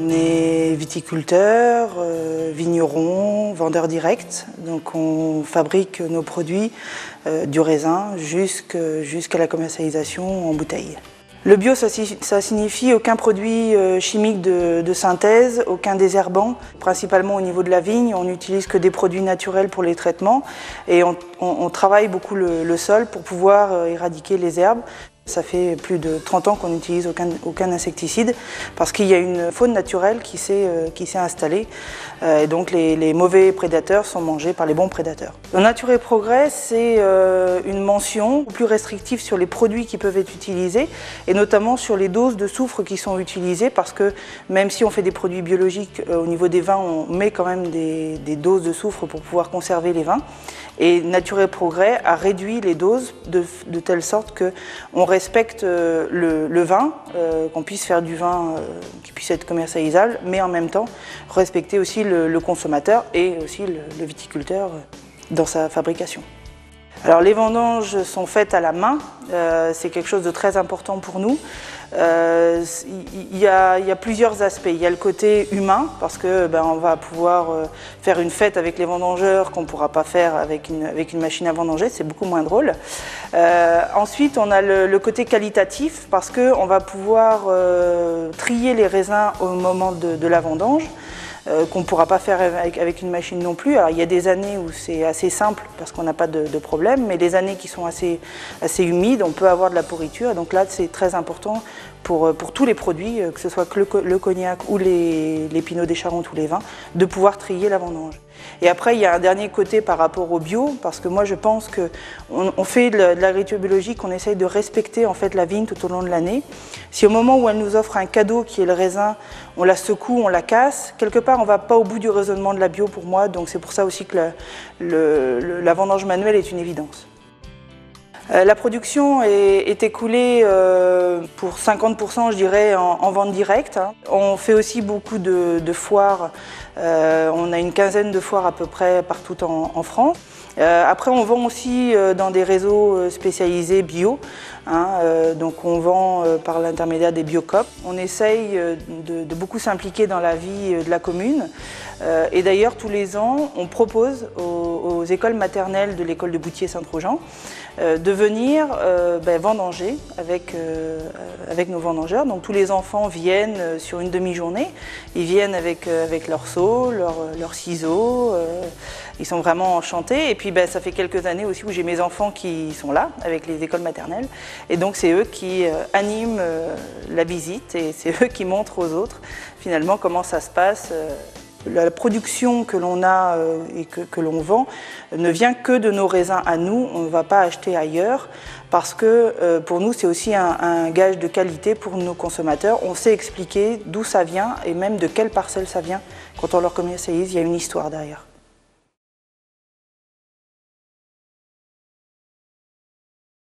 On est viticulteur, vigneron, vendeur direct, donc on fabrique nos produits du raisin jusqu'à la commercialisation en bouteille. Le bio, ça signifie aucun produit chimique de synthèse, aucun désherbant. Principalement au niveau de la vigne, on n'utilise que des produits naturels pour les traitements et on travaille beaucoup le sol pour pouvoir éradiquer les herbes. Ça fait plus de 30 ans qu'on n'utilise aucun insecticide parce qu'il y a une faune naturelle qui s'est installée et donc les mauvais prédateurs sont mangés par les bons prédateurs. Le Nature et Progrès, c'est une mention plus restrictive sur les produits qui peuvent être utilisés et notamment sur les doses de soufre qui sont utilisées parce que même si on fait des produits biologiques au niveau des vins, on met quand même des doses de soufre pour pouvoir conserver les vins. Et Nature et Progrès a réduit les doses de telle sorte qu'on respecte le vin, qu'on puisse faire du vin qui puisse être commercialisable, mais en même temps respecter aussi le consommateur et aussi le viticulteur dans sa fabrication. Alors les vendanges sont faites à la main, c'est quelque chose de très important pour nous. Il y a plusieurs aspects. Il y a le côté humain, parce que on va pouvoir faire une fête avec les vendangeurs qu'on ne pourra pas faire avec une machine à vendanger, c'est beaucoup moins drôle. Ensuite, on a le côté qualitatif, parce qu'on va pouvoir trier les raisins au moment de la vendange. Qu'on ne pourra pas faire avec une machine non plus. Alors, il y a des années où c'est assez simple parce qu'on n'a pas de problème, mais les années qui sont assez humides, on peut avoir de la pourriture. Et donc là, c'est très important pour tous les produits, que ce soit le cognac ou les pinots des Charentes ou les vins, de pouvoir trier la vendange. Et après, il y a un dernier côté par rapport au bio, parce que moi je pense qu'on fait de l'agriculture biologique, on essaye de respecter en fait la vigne tout au long de l'année. Si au moment où elle nous offre un cadeau qui est le raisin, on la secoue, on la casse, quelque part on ne va pas au bout du raisonnement de la bio pour moi, donc c'est pour ça aussi que la vendange manuelle est une évidence. La production est écoulée pour 50%, je dirais, en vente directe. On fait aussi beaucoup de foires. On a une quinzaine de foires à peu près partout en France. Après, on vend aussi dans des réseaux spécialisés bio. Donc on vend par l'intermédiaire des biocoop. On essaye de beaucoup s'impliquer dans la vie de la commune. Et d'ailleurs, tous les ans, on propose aux écoles maternelles de l'école de Boutier-Saint-Trojan de venir vendanger avec nos vendangeurs. Donc tous les enfants viennent sur une demi-journée. Ils viennent avec leur seau, leurs ciseaux. Ils sont vraiment enchantés. Et puis ça fait quelques années aussi où j'ai mes enfants qui sont là avec les écoles maternelles. Et donc c'est eux qui animent la visite et c'est eux qui montrent aux autres finalement comment ça se passe. La production que l'on a et que l'on vend ne vient que de nos raisins à nous, on ne va pas acheter ailleurs parce que pour nous c'est aussi un gage de qualité pour nos consommateurs. On sait expliquer d'où ça vient et même de quelle parcelle ça vient. Quand on leur commercialise, il y a une histoire derrière.